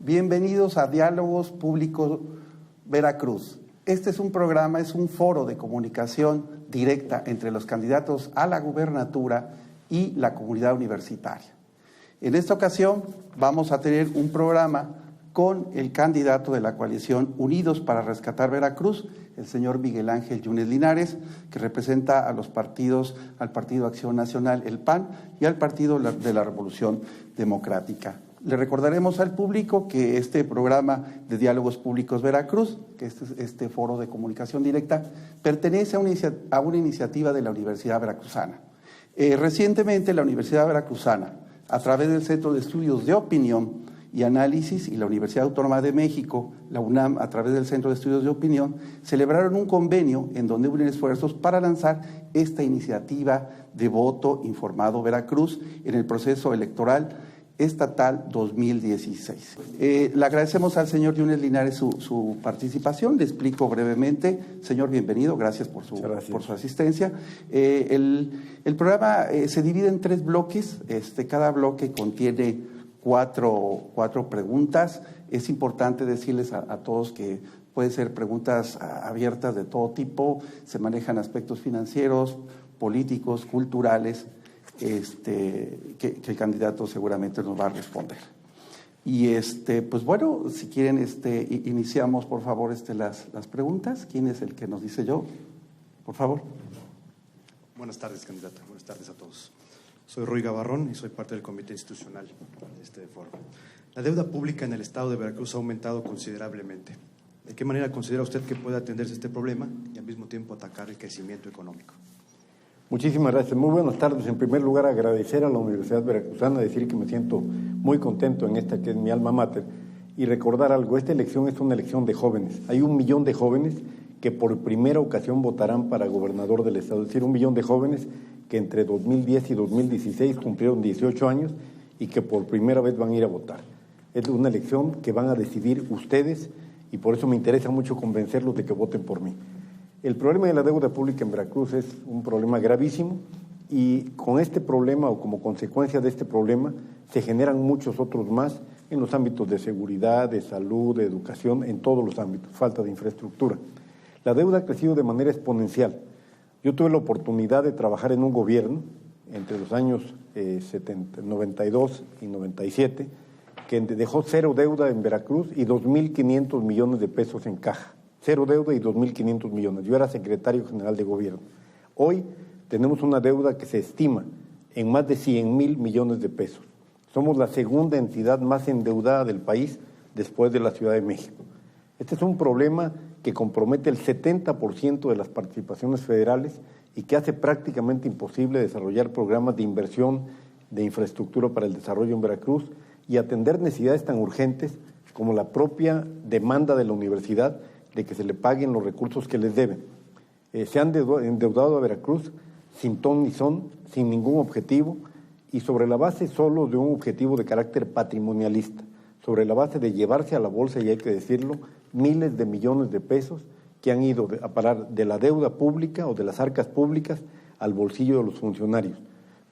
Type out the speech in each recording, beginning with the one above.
Bienvenidos a Diálogos Públicos Veracruz. Este es un programa, es un foro de comunicación directa entre los candidatos a la gubernatura y la comunidad universitaria. En esta ocasión vamos a tener un programa con el candidato de la coalición Unidos para Rescatar Veracruz, el señor Miguel Ángel Yunes Linares, que representa a los partidos, al Partido Acción Nacional, el PAN, y al Partido de la Revolución Democrática. Le recordaremos al público que este programa de Diálogos Públicos Veracruz, que este foro de comunicación directa, pertenece a una iniciativa de la Universidad Veracruzana. Recientemente la Universidad Veracruzana, a través del Centro de Estudios de Opinión y Análisis, y la Universidad Autónoma de México, la UNAM, a través del Centro de Estudios de Opinión, celebraron un convenio en donde unen esfuerzos para lanzar esta iniciativa de voto informado Veracruz en el proceso electoral estatal 2016. Le agradecemos al señor Yunes Linares su participación. Le explico brevemente. Señor, bienvenido. Gracias por su asistencia. El programa se divide en 3 bloques. Cada bloque contiene cuatro preguntas. Es importante decirles a todos que pueden ser preguntas abiertas de todo tipo. Se manejan aspectos financieros, políticos, culturales, que el candidato seguramente nos va a responder. Y pues bueno, si quieren iniciamos por favor las preguntas. ¿Quién es el que nos dice yo? Por favor. Buenas tardes, candidata. Buenas tardes a todos. Soy Ruy Gavarrón y soy parte del comité institucional de este foro. La deuda pública en el estado de Veracruz ha aumentado considerablemente. ¿De qué manera considera usted que puede atenderse este problema y al mismo tiempo atacar el crecimiento económico? Muchísimas gracias. Muy buenas tardes. En primer lugar, agradecer a la Universidad Veracruzana, decir que me siento muy contento en esta que es mi alma mater, y recordar algo. Esta elección es una elección de jóvenes. Hay 1 millón de jóvenes que por primera ocasión votarán para gobernador del estado. Es decir, 1 millón de jóvenes que entre 2010 y 2016 cumplieron 18 años y que por primera vez van a ir a votar. Es una elección que van a decidir ustedes y por eso me interesa mucho convencerlos de que voten por mí. El problema de la deuda pública en Veracruz es un problema gravísimo y con este problema o como consecuencia de este problema se generan muchos otros más en los ámbitos de seguridad, de salud, de educación, en todos los ámbitos, falta de infraestructura. La deuda ha crecido de manera exponencial. Yo tuve la oportunidad de trabajar en un gobierno entre los años 92 y 97 que dejó 0 deuda en Veracruz y 2.500 millones de pesos en caja. 0 deuda y 2.500 millones. Yo era secretario general de gobierno. Hoy tenemos una deuda que se estima en más de 100.000 millones de pesos. Somos la segunda entidad más endeudada del país después de la Ciudad de México. Este es un problema que compromete el 70% de las participaciones federales y que hace prácticamente imposible desarrollar programas de inversión de infraestructura para el desarrollo en Veracruz y atender necesidades tan urgentes como la propia demanda de la universidad de que se le paguen los recursos que les deben. Se han endeudado a Veracruz sin ton ni son, sin ningún objetivo y sobre la base solo de un objetivo de carácter patrimonialista, sobre la base de llevarse a la bolsa, y hay que decirlo, miles de millones de pesos que han ido a parar de la deuda pública o de las arcas públicas al bolsillo de los funcionarios.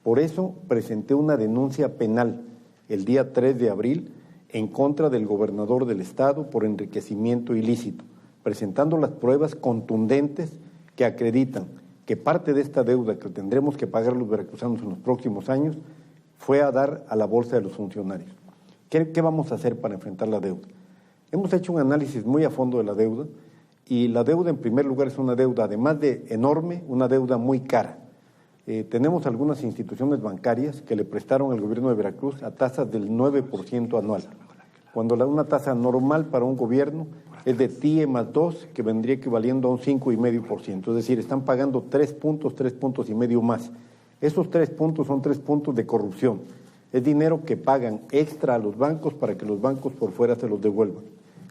Por eso presenté una denuncia penal el día 3 de abril en contra del gobernador del estado por enriquecimiento ilícito, presentando las pruebas contundentes que acreditan que parte de esta deuda que tendremos que pagar los veracruzanos en los próximos años fue a dar a la bolsa de los funcionarios. ¿Qué vamos a hacer para enfrentar la deuda? Hemos hecho un análisis muy a fondo de la deuda y la deuda en primer lugar es una deuda, además de enorme, una deuda muy cara. Tenemos algunas instituciones bancarias que le prestaron al gobierno de Veracruz a tasas del 9% anual, cuando una tasa normal para un gobierno es de TIE más 2, que vendría equivaliendo a un 5,5%, es decir, están pagando 3 puntos y medio más. Esos 3 puntos son 3 puntos de corrupción. Es dinero que pagan extra a los bancos para que los bancos por fuera se los devuelvan.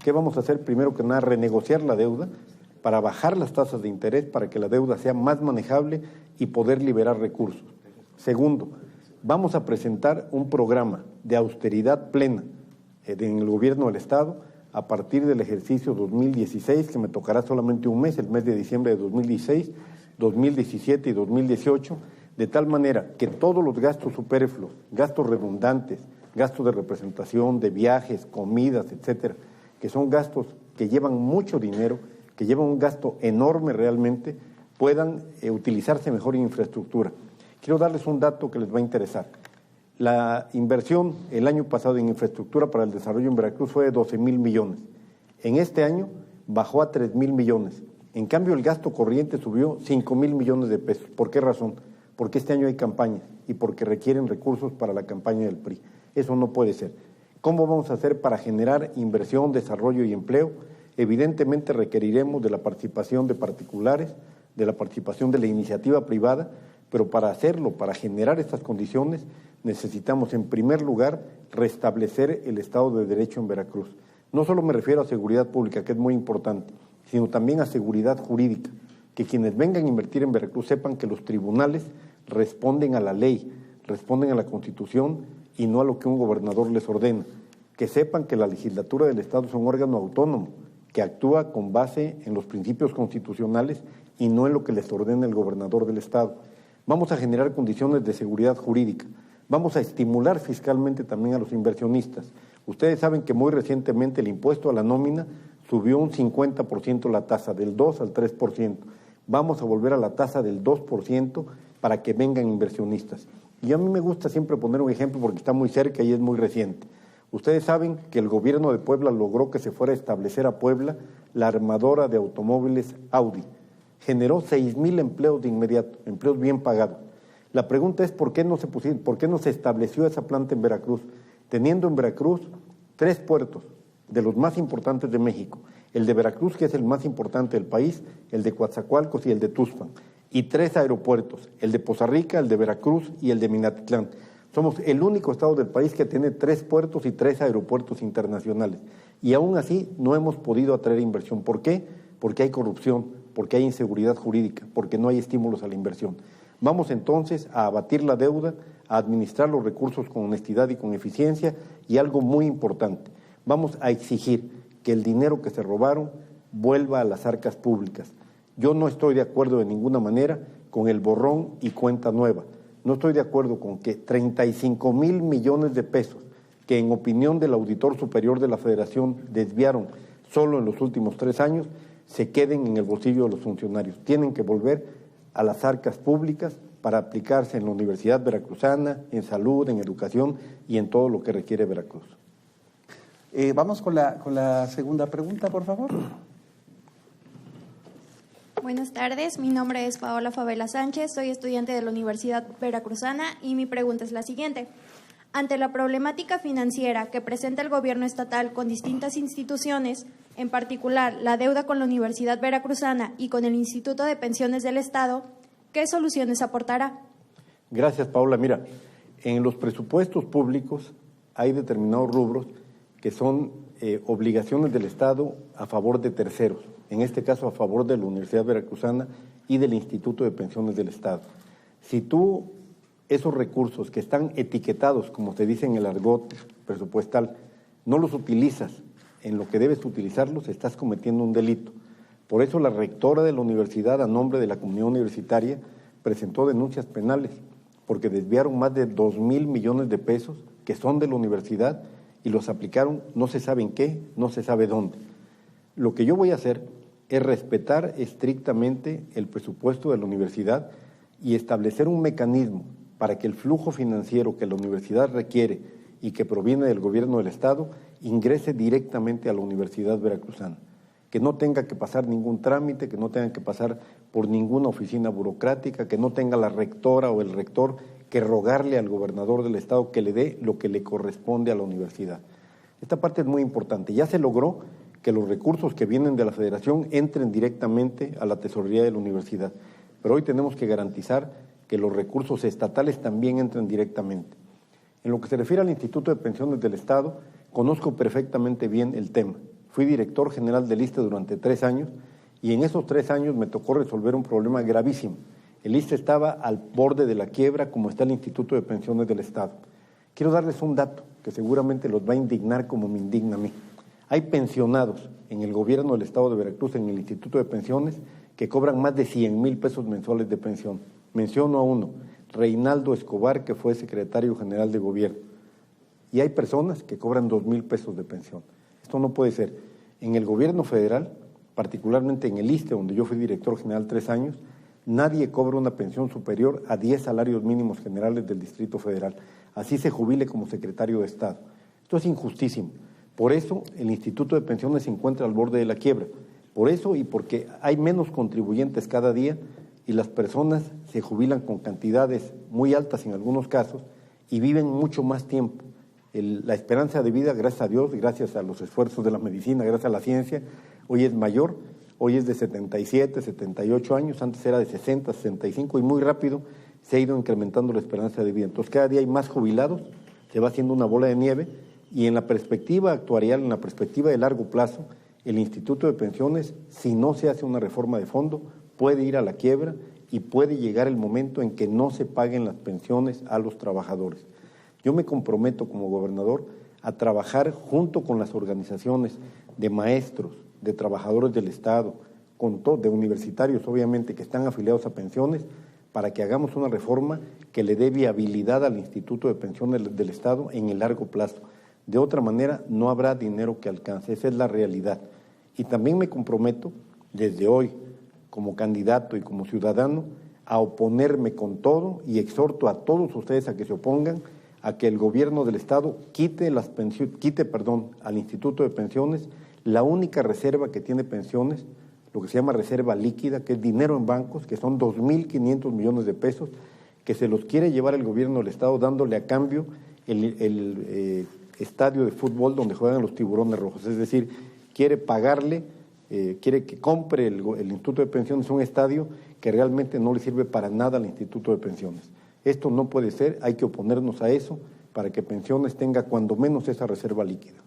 ¿Qué vamos a hacer? Primero que nada, renegociar la deuda para bajar las tasas de interés, para que la deuda sea más manejable y poder liberar recursos. Segundo, vamos a presentar un programa de austeridad plena en el gobierno del Estado a partir del ejercicio 2016, que me tocará solamente un mes, el mes de diciembre de 2016, 2017 y 2018, de tal manera que todos los gastos superfluos, gastos redundantes, gastos de representación, de viajes, comidas, etcétera, que son gastos que llevan mucho dinero, que llevan un gasto enorme realmente, puedan utilizarse mejor en infraestructura. Quiero darles un dato que les va a interesar. La inversión el año pasado en infraestructura para el desarrollo en Veracruz fue de 12,000 millones. En este año bajó a 3,000 millones. En cambio, el gasto corriente subió 5,000 millones de pesos. ¿Por qué razón? Porque este año hay campañas y porque requieren recursos para la campaña del PRI. Eso no puede ser. ¿Cómo vamos a hacer para generar inversión, desarrollo y empleo? Evidentemente requeriremos de la participación de particulares, de la participación de la iniciativa privada, pero para hacerlo, para generar estas condiciones, necesitamos en primer lugar restablecer el Estado de Derecho en Veracruz. No solo me refiero a seguridad pública, que es muy importante, sino también a seguridad jurídica, que quienes vengan a invertir en Veracruz sepan que los tribunales responden a la ley, responden a la Constitución y no a lo que un gobernador les ordena, que sepan que la legislatura del Estado es un órgano autónomo, que actúa con base en los principios constitucionales y no en lo que les ordena el gobernador del Estado. Vamos a generar condiciones de seguridad jurídica, vamos a estimular fiscalmente también a los inversionistas. Ustedes saben que muy recientemente el impuesto a la nómina subió un 50% la tasa, del 2 al 3%. Vamos a volver a la tasa del 2% para que vengan inversionistas. Y a mí me gusta siempre poner un ejemplo porque está muy cerca y es muy reciente. Ustedes saben que el gobierno de Puebla logró que se fuera a establecer a Puebla la armadora de automóviles Audi. Generó 6,000 empleos de inmediato, empleos bien pagados. La pregunta es ¿por qué no se estableció esa planta en Veracruz? Teniendo en Veracruz 3 puertos de los más importantes de México, el de Veracruz, que es el más importante del país, el de Coatzacoalcos y el de Tuxpan, y 3 aeropuertos, el de Poza Rica, el de Veracruz y el de Minatitlán. Somos el único estado del país que tiene 3 puertos y 3 aeropuertos internacionales, y aún así no hemos podido atraer inversión. ¿Por qué? Porque hay corrupción, porque hay inseguridad jurídica, porque no hay estímulos a la inversión. Vamos entonces a abatir la deuda, a administrar los recursos con honestidad y con eficiencia, y algo muy importante, vamos a exigir que el dinero que se robaron vuelva a las arcas públicas. Yo no estoy de acuerdo de ninguna manera con el borrón y cuenta nueva. No estoy de acuerdo con que 35,000 millones de pesos que en opinión del Auditor Superior de la Federación desviaron solo en los últimos 3 años se queden en el bolsillo de los funcionarios. Tienen que volver a las arcas públicas para aplicarse en la Universidad Veracruzana, en salud, en educación y en todo lo que requiere Veracruz. Vamos con la segunda pregunta, por favor. Buenas tardes, mi nombre es Paola Favela Sánchez, soy estudiante de la Universidad Veracruzana y mi pregunta es la siguiente. Ante la problemática financiera que presenta el gobierno estatal con distintas instituciones, en particular la deuda con la Universidad Veracruzana y con el Instituto de Pensiones del Estado, ¿qué soluciones aportará? Gracias, Paola. Mira, en los presupuestos públicos hay determinados rubros que son obligaciones del Estado a favor de terceros, en este caso a favor de la Universidad Veracruzana y del Instituto de Pensiones del Estado. Si tú esos recursos que están etiquetados, como se dice en el argot presupuestal, no los utilizas en lo que debes utilizarlos, estás cometiendo un delito. Por eso la rectora de la universidad, a nombre de la comunidad universitaria, presentó denuncias penales, porque desviaron más de 2,000 millones de pesos que son de la universidad y los aplicaron no se sabe en qué, no se sabe dónde. Lo que yo voy a hacer es respetar estrictamente el presupuesto de la universidad y establecer un mecanismo para que el flujo financiero que la universidad requiere y que proviene del gobierno del Estado ingrese directamente a la Universidad Veracruzana, que no tenga que pasar ningún trámite, que no tenga que pasar por ninguna oficina burocrática, que no tenga la rectora o el rector que rogarle al gobernador del Estado que le dé lo que le corresponde a la universidad. Esta parte es muy importante. Ya se logró que los recursos que vienen de la Federación entren directamente a la tesorería de la universidad, pero hoy tenemos que garantizar que los recursos estatales también entren directamente. En lo que se refiere al Instituto de Pensiones del Estado, conozco perfectamente bien el tema. Fui director general del ISSSTE durante 3 años y en esos 3 años me tocó resolver un problema gravísimo. El ISSSTE estaba al borde de la quiebra, como está el Instituto de Pensiones del Estado. Quiero darles un dato que seguramente los va a indignar como me indigna a mí. Hay pensionados en el gobierno del Estado de Veracruz, en el Instituto de Pensiones, que cobran más de 100,000 pesos mensuales de pensión. Menciono a uno, Reinaldo Escobar, que fue secretario general de gobierno. y hay personas que cobran 2,000 pesos de pensión. Esto no puede ser. En el gobierno federal, particularmente en el ISSSTE, donde yo fui director general 3 años, nadie cobra una pensión superior a 10 salarios mínimos generales del Distrito Federal. Así se jubile como secretario de Estado. Esto es injustísimo. Por eso el Instituto de Pensiones se encuentra al borde de la quiebra. Por eso y porque hay menos contribuyentes cada día y las personas se jubilan con cantidades muy altas en algunos casos y viven mucho más tiempo. La esperanza de vida, gracias a Dios, gracias a los esfuerzos de la medicina, gracias a la ciencia, hoy es mayor, hoy es de 77, 78 años, antes era de 60, 65 y muy rápido se ha ido incrementando la esperanza de vida. Entonces cada día hay más jubilados, se va haciendo una bola de nieve y en la perspectiva actuarial, en la perspectiva de largo plazo, el Instituto de Pensiones, si no se hace una reforma de fondo, puede ir a la quiebra y puede llegar el momento en que no se paguen las pensiones a los trabajadores. Yo me comprometo como gobernador a trabajar junto con las organizaciones de maestros, de trabajadores del Estado, de universitarios obviamente que están afiliados a pensiones, para que hagamos una reforma que le dé viabilidad al Instituto de Pensiones del Estado en el largo plazo. De otra manera, no habrá dinero que alcance, esa es la realidad. Y también me comprometo, desde hoy, como candidato y como ciudadano, a oponerme con todo y exhorto a todos ustedes a que se opongan a que el gobierno del Estado quite al Instituto de Pensiones la única reserva que tiene pensiones, lo que se llama reserva líquida, que es dinero en bancos, que son 2,500 millones de pesos, que se los quiere llevar el gobierno del Estado dándole a cambio el estadio de fútbol donde juegan los Tiburones Rojos. Es decir, quiere pagarle, quiere que compre el Instituto de Pensiones un estadio que realmente no le sirve para nada al Instituto de Pensiones. Esto no puede ser, hay que oponernos a eso para que Pensiones tenga cuando menos esa reserva líquida.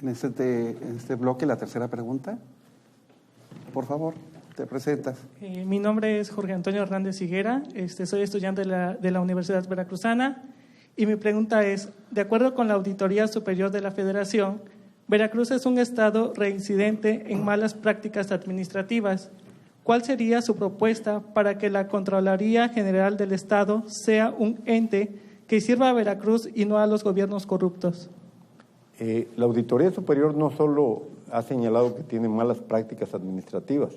En este bloque, la tercera pregunta. Por favor, te presentas. Mi nombre es Jorge Antonio Hernández Higuera, soy estudiante de la Universidad Veracruzana y mi pregunta es, de acuerdo con la Auditoría Superior de la Federación, Veracruz es un estado reincidente en malas prácticas administrativas. ¿Cuál sería su propuesta para que la Contraloría General del Estado sea un ente que sirva a Veracruz y no a los gobiernos corruptos? La Auditoría Superior no solo ha señalado que tiene malas prácticas administrativas,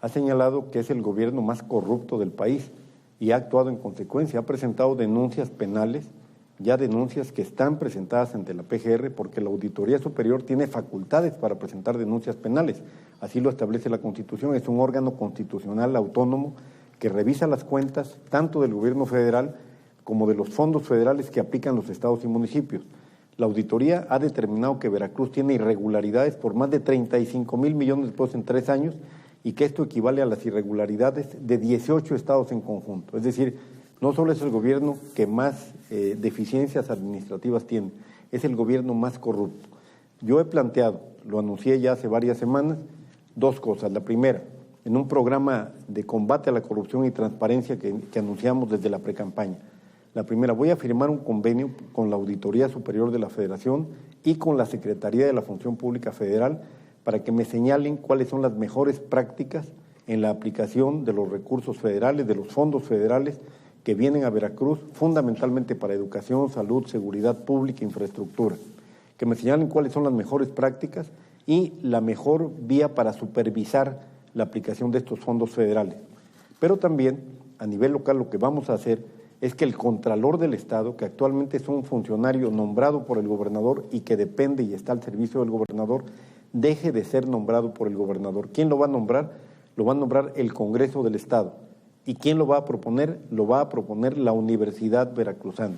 ha señalado que es el gobierno más corrupto del país y ha actuado en consecuencia. Ha presentado denuncias penales, ya denuncias que están presentadas ante la PGR, porque la Auditoría Superior tiene facultades para presentar denuncias penales. Así lo establece la Constitución, es un órgano constitucional autónomo que revisa las cuentas tanto del gobierno federal como de los fondos federales que aplican los estados y municipios. La auditoría ha determinado que Veracruz tiene irregularidades por más de 35,000 millones de pesos en 3 años y que esto equivale a las irregularidades de 18 estados en conjunto. Es decir, no solo es el gobierno que más deficiencias administrativas tiene, es el gobierno más corrupto. Yo he planteado, lo anuncié ya hace varias semanas, 2 cosas. La primera, en un programa de combate a la corrupción y transparencia que anunciamos desde la precampaña. La primera, voy a firmar un convenio con la Auditoría Superior de la Federación y con la Secretaría de la Función Pública Federal para que me señalen cuáles son las mejores prácticas en la aplicación de los recursos federales, de los fondos federales que vienen a Veracruz, fundamentalmente para educación, salud, seguridad pública, infraestructura. Que me señalen cuáles son las mejores prácticas y la mejor vía para supervisar la aplicación de estos fondos federales. Pero también, a nivel local, lo que vamos a hacer es que el Contralor del Estado, que actualmente es un funcionario nombrado por el gobernador y que depende y está al servicio del gobernador, deje de ser nombrado por el gobernador. ¿Quién lo va a nombrar? Lo va a nombrar el Congreso del Estado. ¿Y quién lo va a proponer? Lo va a proponer la Universidad Veracruzana.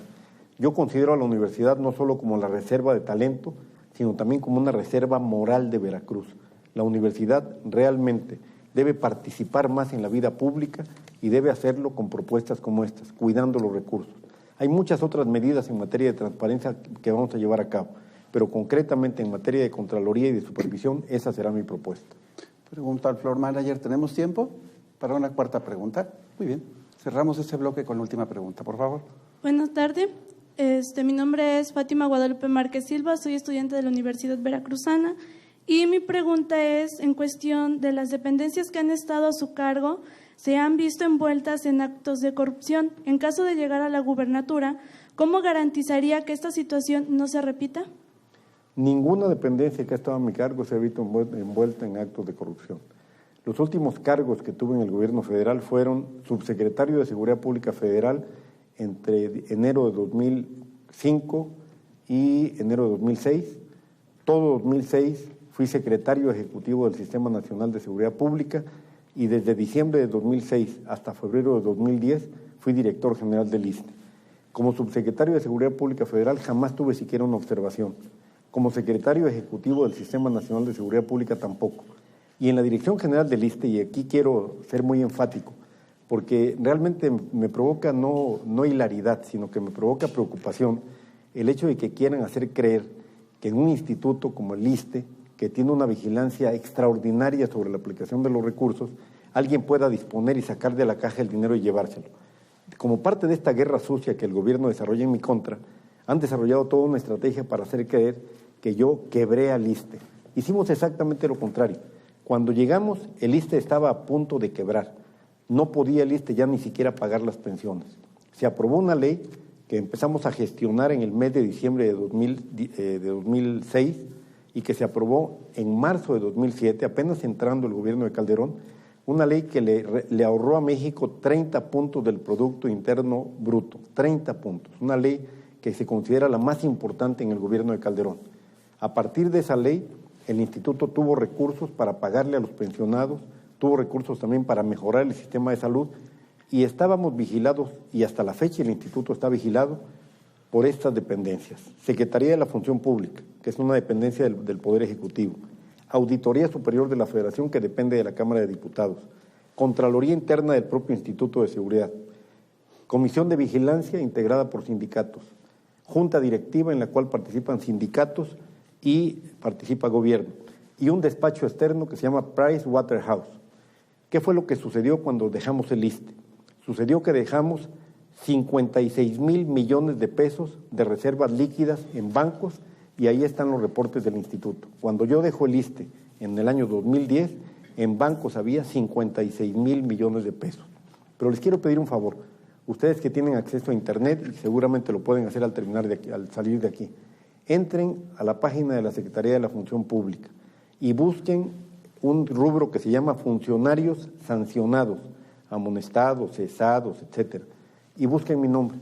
Yo considero a la universidad no solo como la reserva de talento, sino también como una reserva moral de Veracruz. La universidad realmente debe participar más en la vida pública y debe hacerlo con propuestas como estas, cuidando los recursos. Hay muchas otras medidas en materia de transparencia que vamos a llevar a cabo, pero concretamente en materia de Contraloría y de supervisión, esa será mi propuesta. Pregunta al floor manager, ¿tenemos tiempo para una cuarta pregunta? Muy bien, cerramos este bloque con la última pregunta, por favor. Buenas tardes, mi nombre es Fátima Guadalupe Márquez Silva, soy estudiante de la Universidad Veracruzana y mi pregunta es en cuestión de las dependencias que han estado a su cargo, se han visto envueltas en actos de corrupción. En caso de llegar a la gubernatura, ¿Cómo garantizaría que esta situación no se repita? Ninguna dependencia que ha estado a mi cargo se ha visto envuelta en actos de corrupción. Los últimos cargos que tuve en el gobierno federal fueron subsecretario de Seguridad Pública Federal entre enero de 2005 y enero de 2006. Todo 2006 fui secretario ejecutivo del Sistema Nacional de Seguridad Pública y desde diciembre de 2006 hasta febrero de 2010 fui director general del ISSSTE. Como subsecretario de Seguridad Pública Federal jamás tuve siquiera una observación. Como secretario ejecutivo del Sistema Nacional de Seguridad Pública tampoco. Y en la Dirección General del ISSSTE, y aquí quiero ser muy enfático, porque realmente me provoca no hilaridad, sino que me provoca preocupación el hecho de que quieran hacer creer que en un instituto como el ISSSTE, que tiene una vigilancia extraordinaria sobre la aplicación de los recursos, alguien pueda disponer y sacar de la caja el dinero y llevárselo. Como parte de esta guerra sucia que el gobierno desarrolla en mi contra, han desarrollado toda una estrategia para hacer creer que yo quebré al ISSSTE. Hicimos exactamente lo contrario. Cuando llegamos, el ISSSTE estaba a punto de quebrar. No podía el ISSSTE ya ni siquiera pagar las pensiones. Se aprobó una ley que empezamos a gestionar en el mes de diciembre de 2006 y que se aprobó en marzo de 2007, apenas entrando el gobierno de Calderón, una ley que le ahorró a México 30 puntos del Producto Interno Bruto, 30 puntos, una ley que se considera la más importante en el gobierno de Calderón. A partir de esa ley, el instituto tuvo recursos para pagarle a los pensionados, tuvo recursos también para mejorar el sistema de salud y estábamos vigilados, y hasta la fecha el instituto está vigilado por estas dependencias. Secretaría de la Función Pública, que es una dependencia del Poder Ejecutivo. Auditoría Superior de la Federación, que depende de la Cámara de Diputados. Contraloría Interna del propio Instituto de Seguridad. Comisión de Vigilancia integrada por sindicatos. Junta directiva en la cual participan sindicatos y participa gobierno, y un despacho externo que se llama Pricewaterhouse. ¿Qué fue lo que sucedió cuando dejamos el ISSSTE? Sucedió que dejamos 56,000 millones de pesos de reservas líquidas en bancos, y ahí están los reportes del instituto. Cuando yo dejo el ISSSTE en el año 2010, en bancos había 56,000 millones de pesos. Pero les quiero pedir un favor, ustedes que tienen acceso a internet, y seguramente lo pueden hacer al salir de aquí, entren a la página de la Secretaría de la Función Pública y busquen un rubro que se llama funcionarios sancionados, amonestados, cesados, etcétera, y busquen mi nombre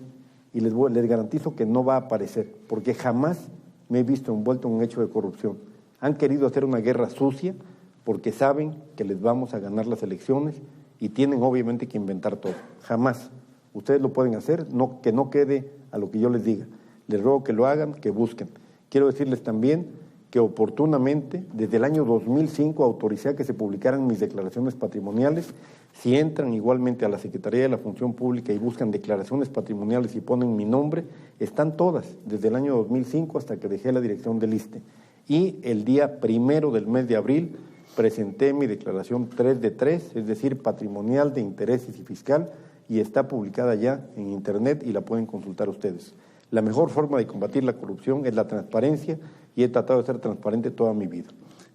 y les garantizo que no va a aparecer, porque jamás me he visto envuelto en un hecho de corrupción. Han querido hacer una guerra sucia porque saben que les vamos a ganar las elecciones y tienen obviamente que inventar todo. Jamás. Ustedes lo pueden hacer, que no quede a lo que yo les diga. Les ruego que lo hagan, que busquen. Quiero decirles también que oportunamente, desde el año 2005, autoricé a que se publicaran mis declaraciones patrimoniales. Si entran igualmente a la Secretaría de la Función Pública y buscan declaraciones patrimoniales y ponen mi nombre, están todas, desde el año 2005 hasta que dejé la dirección del ISSSTE. Y el día 1 del mes de abril presenté mi declaración 3 de 3, es decir, patrimonial, de intereses y fiscal, y está publicada ya en internet y la pueden consultar ustedes. La mejor forma de combatir la corrupción es la transparencia y he tratado de ser transparente toda mi vida.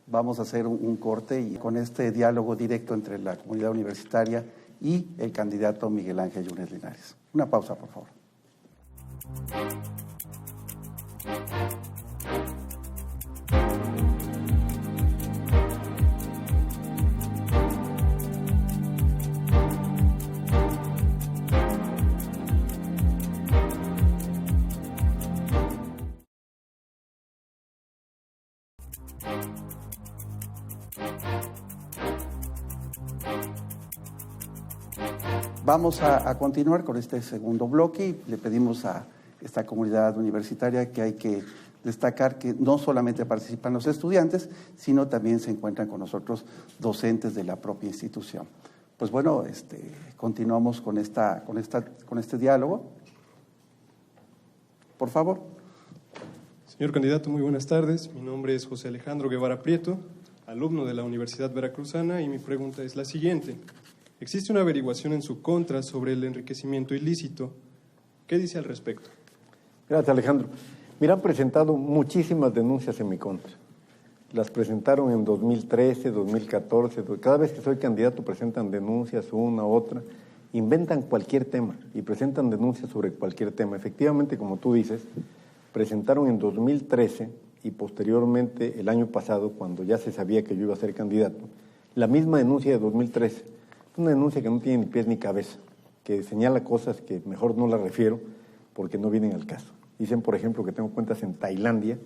Vamos a hacer un corte y con este diálogo directo entre la comunidad universitaria y el candidato Miguel Ángel Yunes Linares. Una pausa, por favor. Vamos a continuar con este segundo bloque y le pedimos a esta comunidad universitaria que hay que destacar que no solamente participan los estudiantes, sino también se encuentran con nosotros docentes de la propia institución. Pues bueno, continuamos con este diálogo. Por favor. Señor candidato, muy buenas tardes. Mi nombre es José Alejandro Guevara Prieto, alumno de la Universidad Veracruzana, y mi pregunta es la siguiente. Existe una averiguación en su contra sobre el enriquecimiento ilícito. ¿Qué dice al respecto? Gracias, Alejandro. Mira, han presentado muchísimas denuncias en mi contra. Las presentaron en 2013, 2014. Cada vez que soy candidato presentan denuncias, una, otra. inventan cualquier tema y presentan denuncias sobre cualquier tema. Efectivamente, como tú dices, presentaron en 2013 y posteriormente el año pasado, cuando ya se sabía que yo iba a ser candidato, la misma denuncia de 2013. Una denuncia que no tiene ni pies ni cabeza, que señala cosas que mejor no las refiero porque no vienen al caso. Dicen, por ejemplo, que tengo cuentas en Tailandia,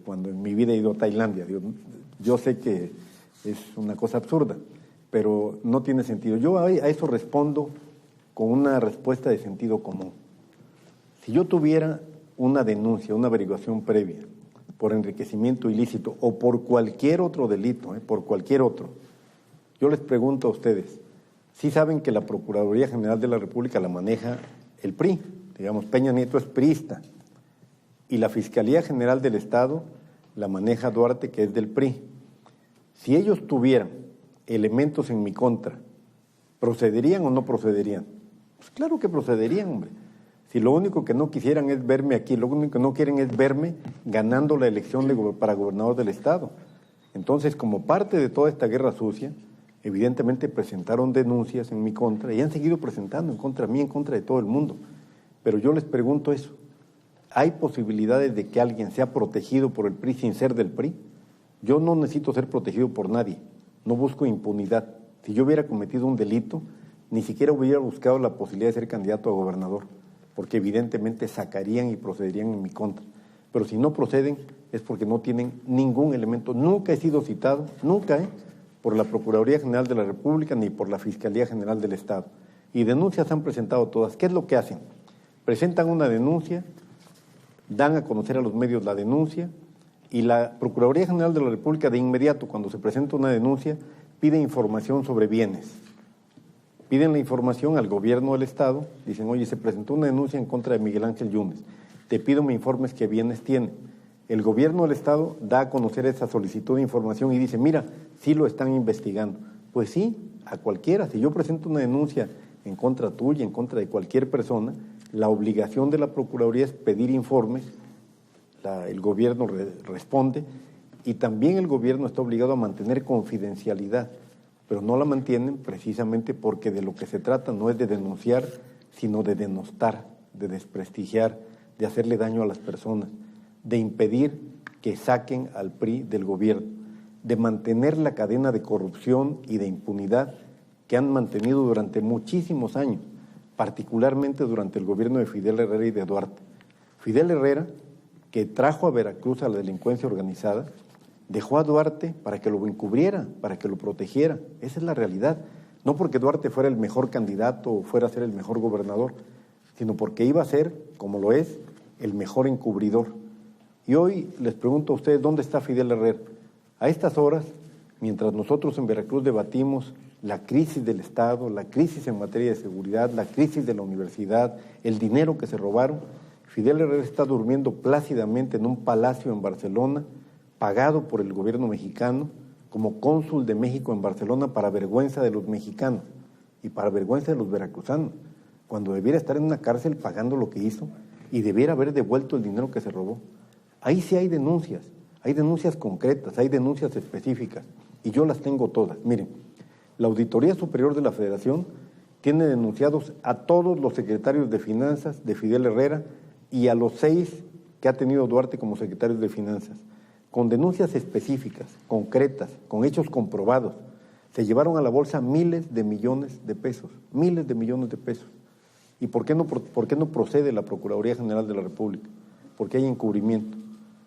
cuando en mi vida he ido a Tailandia. Yo sé que es una cosa absurda, pero no tiene sentido. Yo a eso respondo con una respuesta de sentido común. Si yo tuviera una denuncia, una averiguación previa por enriquecimiento ilícito o por cualquier otro delito, por cualquier otro, yo les pregunto a ustedes, ¿sí saben que la Procuraduría General de la República la maneja el PRI? Digamos, Peña Nieto es priista, y la Fiscalía General del Estado la maneja Duarte, que es del PRI. Si ellos tuvieran elementos en mi contra, ¿procederían o no procederían? Pues claro que procederían, hombre. Si lo único que no quisieran es verme aquí, lo único que no quieren es verme ganando la elección para gobernador del Estado. Entonces, como parte de toda esta guerra sucia, evidentemente presentaron denuncias en mi contra y han seguido presentando en contra mí, en contra de todo el mundo. Pero yo les pregunto eso, ¿hay posibilidades de que alguien sea protegido por el PRI sin ser del PRI? Yo no necesito ser protegido por nadie, no busco impunidad. Si yo hubiera cometido un delito, ni siquiera hubiera buscado la posibilidad de ser candidato a gobernador, porque evidentemente sacarían y procederían en mi contra. Pero si no proceden es porque no tienen ningún elemento. Nunca he sido citado, nunca, por la Procuraduría General de la República ni por la Fiscalía General del Estado. Y denuncias han presentado todas. ¿Qué es lo que hacen? Presentan una denuncia, dan a conocer a los medios la denuncia y la Procuraduría General de la República de inmediato, cuando se presenta una denuncia, pide información sobre bienes. Piden la información al gobierno del Estado, dicen, oye, se presentó una denuncia en contra de Miguel Ángel Yunes, te pido me informes qué bienes tiene. El gobierno del Estado da a conocer esa solicitud de información y dice, mira, sí lo están investigando. Pues sí, a cualquiera. Si yo presento una denuncia en contra tuya, en contra de cualquier persona, la obligación de la Procuraduría es pedir informes, el gobierno responde y también el gobierno está obligado a mantener confidencialidad, pero no la mantienen precisamente porque de lo que se trata no es de denunciar, sino de denostar, de desprestigiar, de hacerle daño a las personas, de impedir que saquen al PRI del gobierno, de mantener la cadena de corrupción y de impunidad que han mantenido durante muchísimos años, particularmente durante el gobierno de Fidel Herrera y de Duarte. Fidel Herrera, que trajo a Veracruz a la delincuencia organizada, dejó a Duarte para que lo encubriera, para que lo protegiera. Esa es la realidad. No porque Duarte fuera el mejor candidato o fuera a ser el mejor gobernador, sino porque iba a ser, como lo es, el mejor encubridor. Y hoy les pregunto a ustedes, ¿dónde está Fidel Herrera? A estas horas, mientras nosotros en Veracruz debatimos la crisis del Estado, la crisis en materia de seguridad, la crisis de la universidad, el dinero que se robaron, Fidel Herrera está durmiendo plácidamente en un palacio en Barcelona, pagado por el gobierno mexicano, como cónsul de México en Barcelona para vergüenza de los mexicanos y para vergüenza de los veracruzanos, cuando debiera estar en una cárcel pagando lo que hizo y debiera haber devuelto el dinero que se robó. Ahí sí hay denuncias concretas, hay denuncias específicas, y yo las tengo todas. Miren, la Auditoría Superior de la Federación tiene denunciados a todos los secretarios de Finanzas de Fidel Herrera y a los 6 que ha tenido Duarte como secretarios de Finanzas, con denuncias específicas, concretas, con hechos comprobados. Se llevaron a la bolsa miles de millones de pesos. ¿Y por qué no procede la Procuraduría General de la República? Porque hay encubrimiento.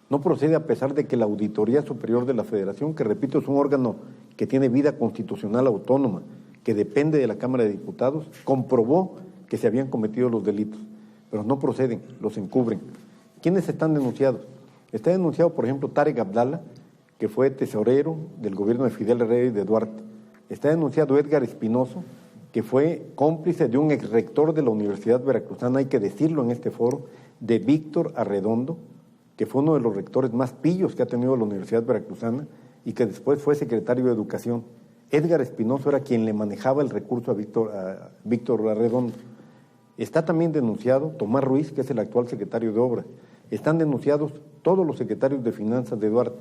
No procede a pesar de que la Auditoría Superior de la Federación, que repito es un órgano que tiene vida constitucional autónoma, que depende de la Cámara de Diputados, comprobó que se habían cometido los delitos, pero no proceden, los encubren. ¿Quiénes están denunciados? Está denunciado, por ejemplo, Tarek Abdala, que fue tesorero del gobierno de Fidel Herrera y de Duarte. Está denunciado Edgar Espinoso, que fue cómplice de un exrector de la Universidad Veracruzana, hay que decirlo en este foro, de Víctor Arredondo, que fue uno de los rectores más pillos que ha tenido la Universidad Veracruzana y que después fue secretario de Educación. Edgar Espinoso era quien le manejaba el recurso a Víctor Arredondo. Está también denunciado Tomás Ruiz, que es el actual secretario de Obras. Están denunciados todos los secretarios de Finanzas de Duarte.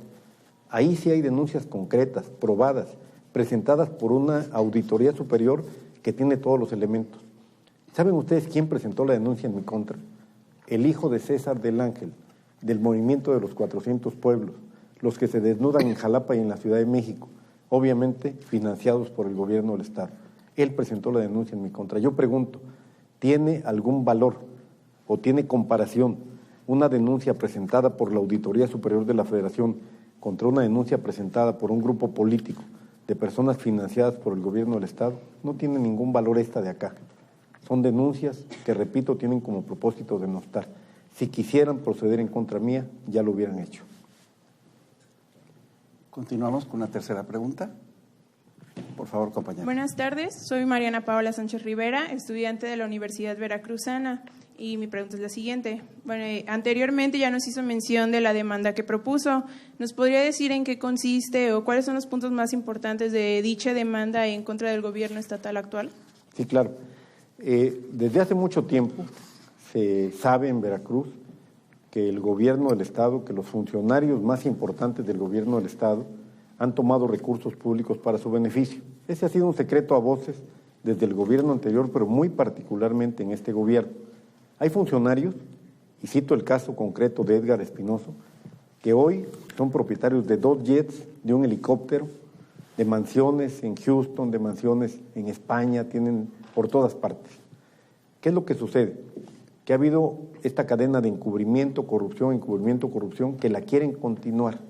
Ahí sí hay denuncias concretas, probadas, presentadas por una auditoría superior que tiene todos los elementos. ¿Saben ustedes quién presentó la denuncia en mi contra? El hijo de César del Ángel, del movimiento de los 400 pueblos, los que se desnudan en Jalapa y en la Ciudad de México, obviamente financiados por el gobierno del Estado. Él presentó la denuncia en mi contra. Yo pregunto, ¿tiene algún valor o tiene comparación una denuncia presentada por la Auditoría Superior de la Federación contra una denuncia presentada por un grupo político de personas financiadas por el gobierno del Estado? No tiene ningún valor esta de acá. Son denuncias que, repito, tienen como propósito denostar. Si quisieran proceder en contra mía, ya lo hubieran hecho. Continuamos con una tercera pregunta. Por favor, compañera. Buenas tardes, soy Mariana Paola Sánchez Rivera, estudiante de la Universidad Veracruzana, y mi pregunta es la siguiente. Bueno, anteriormente ya nos hizo mención de la demanda que propuso. ¿Nos podría decir en qué consiste o cuáles son los puntos más importantes de dicha demanda en contra del gobierno estatal actual? Sí, claro. Desde hace mucho tiempo se sabe en Veracruz que el gobierno del Estado, que los funcionarios más importantes del gobierno del Estado han tomado recursos públicos para su beneficio. Ese ha sido un secreto a voces desde el gobierno anterior, pero muy particularmente en este gobierno. Hay funcionarios, y cito el caso concreto de Edgar Espinoso, que hoy son propietarios de 2 jets, de un helicóptero, de mansiones en Houston, de mansiones en España, tienen por todas partes. ¿Qué es lo que sucede? Que ha habido esta cadena de encubrimiento, corrupción, que la quieren continuar.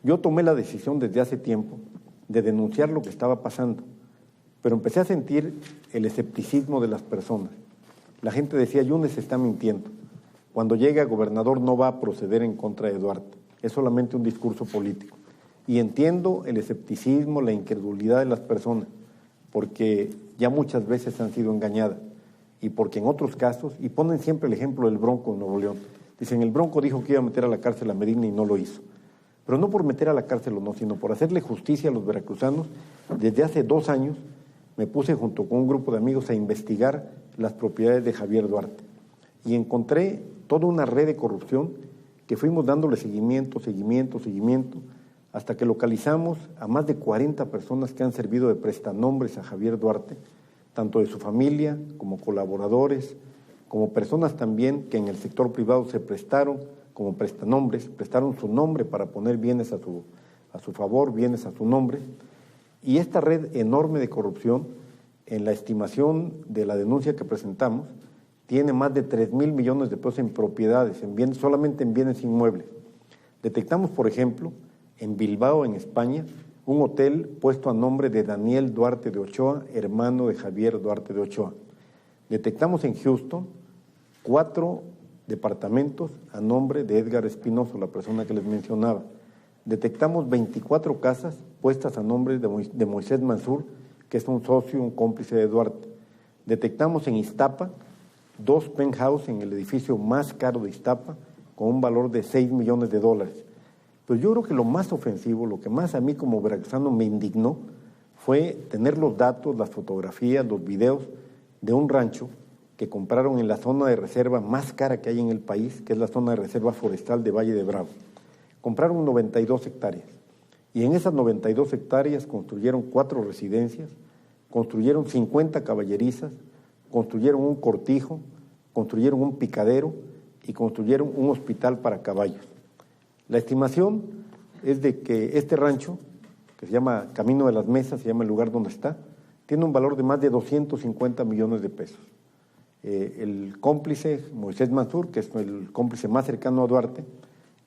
Yo tomé la decisión desde hace tiempo de denunciar lo que estaba pasando, pero empecé a sentir el escepticismo de las personas. La gente decía, Yunes está mintiendo. Cuando llegue a gobernador no va a proceder en contra de Duarte, es solamente un discurso político. Y entiendo el escepticismo, la incredulidad de las personas, porque ya muchas veces han sido engañadas y porque en otros casos, y ponen siempre el ejemplo del Bronco en Nuevo León, dicen el Bronco dijo que iba a meter a la cárcel a Medina y no lo hizo. Pero no por meter a la cárcel o no, sino por hacerle justicia a los veracruzanos. Desde hace 2 años me puse junto con un grupo de amigos a investigar las propiedades de Javier Duarte y encontré toda una red de corrupción que fuimos dándole seguimiento, hasta que localizamos a más de 40 personas que han servido de prestanombres a Javier Duarte, tanto de su familia como colaboradores, como personas también que en el sector privado se prestaron como prestanombres, prestaron su nombre para poner bienes a su favor, bienes a su nombre. Y esta red enorme de corrupción, en la estimación de la denuncia que presentamos, tiene más de 3,000 millones de pesos en propiedades, en bienes, solamente en bienes inmuebles. Detectamos, por ejemplo, en Bilbao, en España, un hotel puesto a nombre de Daniel Duarte de Ochoa, hermano de Javier Duarte de Ochoa. Detectamos en Houston 4 departamentos a nombre de Edgar Espinoso, la persona que les mencionaba. Detectamos 24 casas puestas a nombre de Moisés Mansur, que es un socio, un cómplice de Duarte. Detectamos en Iztapa 2 penthouse en el edificio más caro de Iztapa, con un valor de $6 millones. Pues yo creo que lo más ofensivo, lo que más a mí como veracruzano me indignó, fue tener los datos, las fotografías, los videos de un rancho que compraron en la zona de reserva más cara que hay en el país, que es la zona de reserva forestal de Valle de Bravo. Compraron 92 hectáreas y en esas 92 hectáreas construyeron 4 residencias, construyeron 50 caballerizas, construyeron un cortijo, construyeron un picadero y construyeron un hospital para caballos. La estimación es de que este rancho, que se llama Camino de las Mesas, se llama el lugar donde está, tiene un valor de más de 250 millones de pesos. El cómplice, Moisés Mansur, que es el cómplice más cercano a Duarte,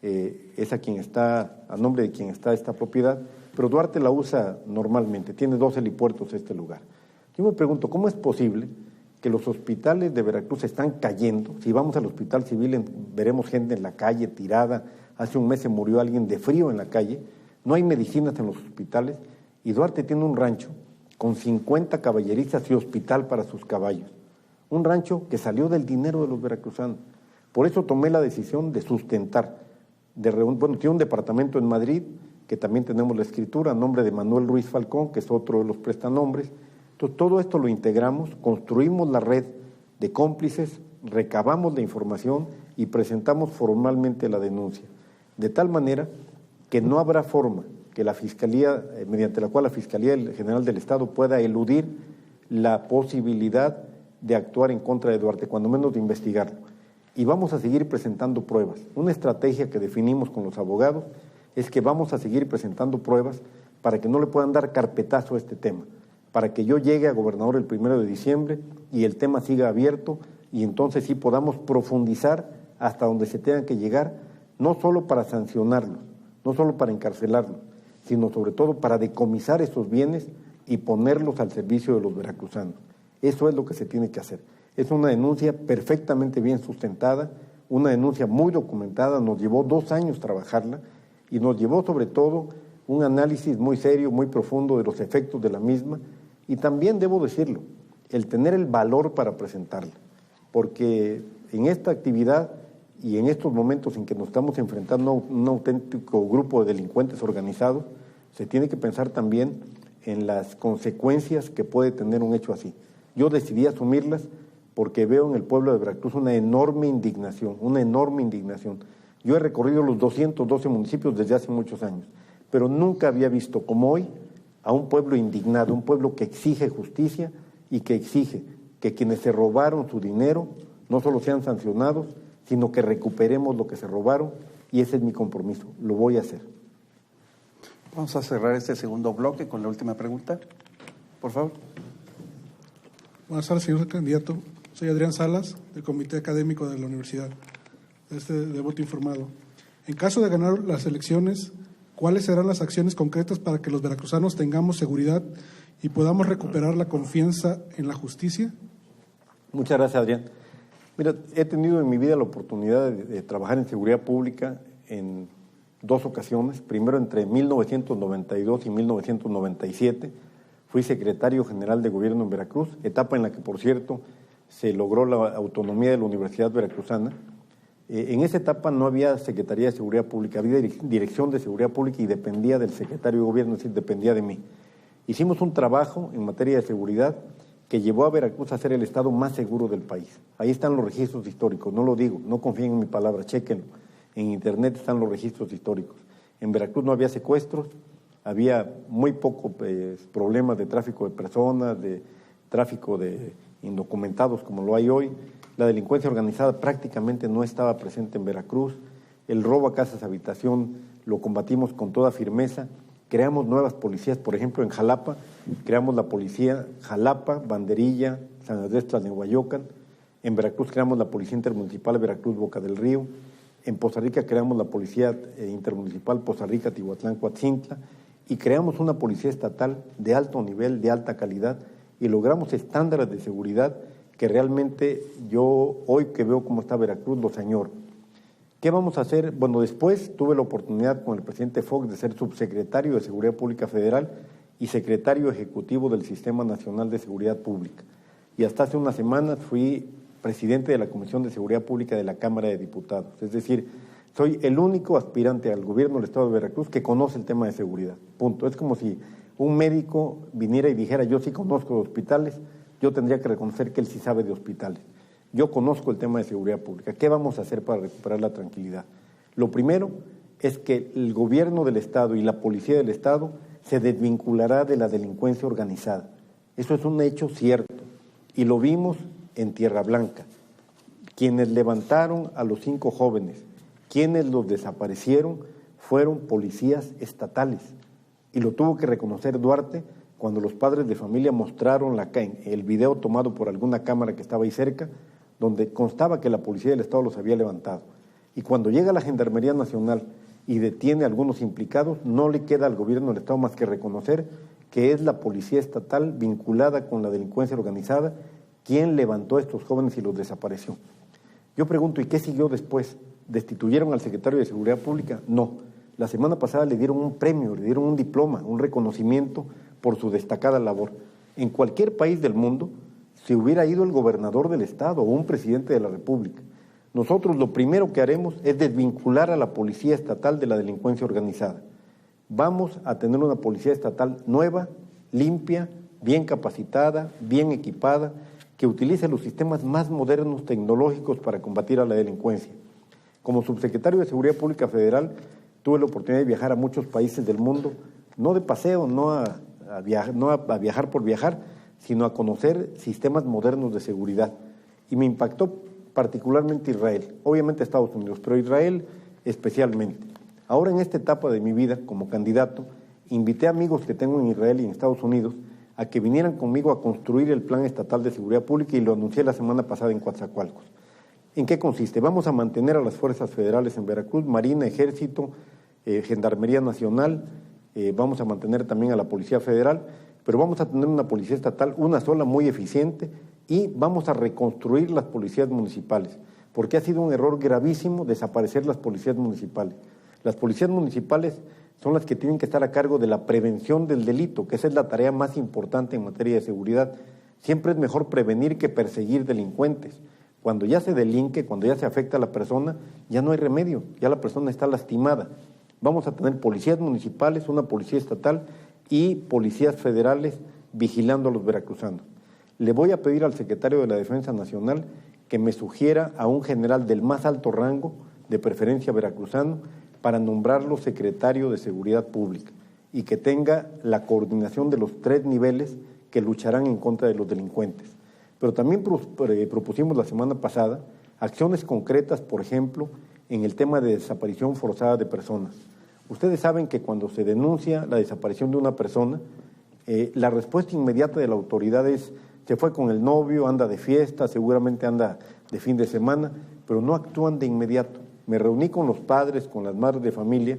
es a nombre de quien está esta propiedad, pero Duarte la usa normalmente, tiene 2 helipuertos este lugar. Yo me pregunto, ¿cómo es posible que los hospitales de Veracruz están cayendo? Si vamos al hospital civil veremos gente en la calle tirada, hace un mes se murió alguien de frío en la calle, no hay medicinas en los hospitales y Duarte tiene un rancho con 50 caballerizas y hospital para sus caballos. Un rancho que salió del dinero de los veracruzanos. Por eso tomé la decisión de sustentar. Tiene un departamento en Madrid, que también tenemos la escritura, a nombre de Manuel Ruiz Falcón, que es otro de los prestanombres. Entonces, todo esto lo integramos, construimos la red de cómplices, recabamos la información y presentamos formalmente la denuncia. De tal manera que no habrá forma que la Fiscalía, mediante la cual la Fiscalía General del Estado pueda eludir la posibilidad de actuar en contra de Duarte, cuando menos de investigarlo. Y vamos a seguir presentando pruebas. Una estrategia que definimos con los abogados es que vamos a seguir presentando pruebas para que no le puedan dar carpetazo a este tema, para que yo llegue a gobernador el 1 de diciembre y el tema siga abierto y entonces sí podamos profundizar hasta donde se tenga que llegar, no solo para sancionarlos, no solo para encarcelarlos, sino sobre todo para decomisar esos bienes y ponerlos al servicio de los veracruzanos. Eso es lo que se tiene que hacer. Es una denuncia perfectamente bien sustentada, una denuncia muy documentada, nos llevó 2 años trabajarla y nos llevó sobre todo un análisis muy serio, muy profundo de los efectos de la misma y también debo decirlo, el tener el valor para presentarla, porque en esta actividad y en estos momentos en que nos estamos enfrentando a un auténtico grupo de delincuentes organizados, se tiene que pensar también en las consecuencias que puede tener un hecho así. Yo decidí asumirlas porque veo en el pueblo de Veracruz una enorme indignación. Yo he recorrido los 212 municipios desde hace muchos años, pero nunca había visto como hoy a un pueblo indignado, un pueblo que exige justicia y que exige que quienes se robaron su dinero no solo sean sancionados, sino que recuperemos lo que se robaron, y ese es mi compromiso, lo voy a hacer. Vamos a cerrar este segundo bloque con la última pregunta, por favor. Buenas tardes, señor candidato. Soy Adrián Salas, del Comité Académico de la Universidad, de voto informado. En caso de ganar las elecciones, ¿cuáles serán las acciones concretas para que los veracruzanos tengamos seguridad y podamos recuperar la confianza en la justicia? Muchas gracias, Adrián. Mira, he tenido en mi vida la oportunidad de trabajar en seguridad pública en 2 ocasiones. Primero, entre 1992 y 1997, fui secretario general de gobierno en Veracruz, etapa en la que, por cierto, se logró la autonomía de la Universidad Veracruzana. En esa etapa no había Secretaría de Seguridad Pública, había Dirección de Seguridad Pública y dependía del secretario de gobierno, es decir, dependía de mí. Hicimos un trabajo en materia de seguridad que llevó a Veracruz a ser el estado más seguro del país. Ahí están los registros históricos, no lo digo, no confíen en mi palabra, chéquenlo. En internet están los registros históricos. En Veracruz no había secuestros, había muy pocos problemas de tráfico de personas, de tráfico de indocumentados como lo hay hoy. La delincuencia organizada prácticamente no estaba presente en Veracruz. El robo a casas habitación lo combatimos con toda firmeza. Creamos nuevas policías, por ejemplo, en Jalapa, creamos la policía Jalapa, Banderilla, San Andrés Tlalnehuayocan. En Veracruz creamos la Policía Intermunicipal Veracruz Boca del Río. En Poza Rica creamos la Policía Intermunicipal Poza Rica Tihuatlán Coatzintla. Y creamos una policía estatal de alto nivel, de alta calidad, y logramos estándares de seguridad que realmente yo, hoy que veo cómo está Veracruz, los añoro. ¿Qué vamos a hacer? Bueno, después tuve la oportunidad con el presidente Fox de ser subsecretario de Seguridad Pública Federal y secretario ejecutivo del Sistema Nacional de Seguridad Pública. Y hasta hace unas semanas fui presidente de la Comisión de Seguridad Pública de la Cámara de Diputados. Es decir, soy el único aspirante al gobierno del Estado de Veracruz que conoce el tema de seguridad. Punto. Es como si un médico viniera y dijera, yo sí conozco de hospitales, yo tendría que reconocer que él sí sabe de hospitales. Yo conozco el tema de seguridad pública. ¿Qué vamos a hacer para recuperar la tranquilidad? Lo primero es que el gobierno del Estado y la policía del Estado se desvinculará de la delincuencia organizada. Eso es un hecho cierto y lo vimos en Tierra Blanca. Quienes levantaron a los 5 jóvenes, quienes los desaparecieron, fueron policías estatales. Y lo tuvo que reconocer Duarte cuando los padres de familia mostraron el video tomado por alguna cámara que estaba ahí cerca, donde constaba que la policía del Estado los había levantado. Y cuando llega la Gendarmería Nacional y detiene a algunos implicados, no le queda al gobierno del Estado más que reconocer que es la policía estatal vinculada con la delincuencia organizada quien levantó a estos jóvenes y los desapareció. Yo pregunto, ¿y qué siguió después? ¿Destituyeron al secretario de Seguridad Pública? No. La semana pasada le dieron un premio, le dieron un diploma, un reconocimiento por su destacada labor. En cualquier país del mundo se hubiera ido el gobernador del Estado o un presidente de la República. Nosotros lo primero que haremos es desvincular a la policía estatal de la delincuencia organizada. Vamos a tener una policía estatal nueva, limpia, bien capacitada, bien equipada, que utilice los sistemas más modernos tecnológicos para combatir a la delincuencia. Como subsecretario de Seguridad Pública Federal, tuve la oportunidad de viajar a muchos países del mundo, no de paseo, no a viajar por viajar, sino a conocer sistemas modernos de seguridad. Y me impactó particularmente Israel, obviamente Estados Unidos, pero Israel especialmente. Ahora, en esta etapa de mi vida como candidato, invité a amigos que tengo en Israel y en Estados Unidos a que vinieran conmigo a construir el Plan Estatal de Seguridad Pública, y lo anuncié la semana pasada en Coatzacoalcos. ¿En qué consiste? Vamos a mantener a las fuerzas federales en Veracruz, Marina, Ejército, Gendarmería Nacional, vamos a mantener también a la Policía Federal, pero vamos a tener una policía estatal, una sola, muy eficiente, y vamos a reconstruir las policías municipales, porque ha sido un error gravísimo desaparecer las policías municipales. Las policías municipales son las que tienen que estar a cargo de la prevención del delito, que esa es la tarea más importante en materia de seguridad. Siempre es mejor prevenir que perseguir delincuentes. Cuando ya se delinque, cuando ya se afecta a la persona, ya no hay remedio, ya la persona está lastimada. Vamos a tener policías municipales, una policía estatal y policías federales vigilando a los veracruzanos. Le voy a pedir al secretario de la Defensa Nacional que me sugiera a un general del más alto rango, de preferencia veracruzano, para nombrarlo secretario de Seguridad Pública y que tenga la coordinación de los 3 niveles que lucharán en contra de los delincuentes. Pero también propusimos la semana pasada acciones concretas, por ejemplo, en el tema de desaparición forzada de personas. Ustedes saben que cuando se denuncia la desaparición de una persona, la respuesta inmediata de la autoridad es: se fue con el novio, anda de fiesta, seguramente anda de fin de semana, pero no actúan de inmediato. Me reuní con los padres, con las madres de familia,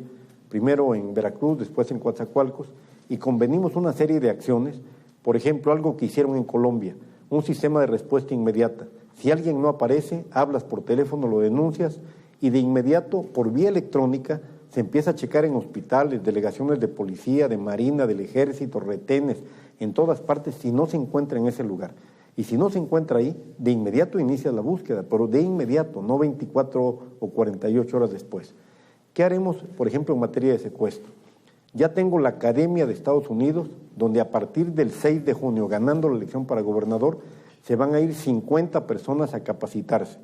primero en Veracruz, después en Coatzacoalcos, y convenimos una serie de acciones. Por ejemplo, algo que hicieron en Colombia, un sistema de respuesta inmediata. Si alguien no aparece, hablas por teléfono, lo denuncias, y de inmediato, por vía electrónica, se empieza a checar en hospitales, delegaciones de policía, de marina, del ejército, retenes, en todas partes, si no se encuentra en ese lugar. Y si no se encuentra ahí, de inmediato inicia la búsqueda, pero de inmediato, no 24 o 48 horas después. ¿Qué haremos, por ejemplo, en materia de secuestro? Ya tengo la Academia de Estados Unidos, donde a partir del 6 de junio, ganando la elección para gobernador, se van a ir 50 personas a capacitarse.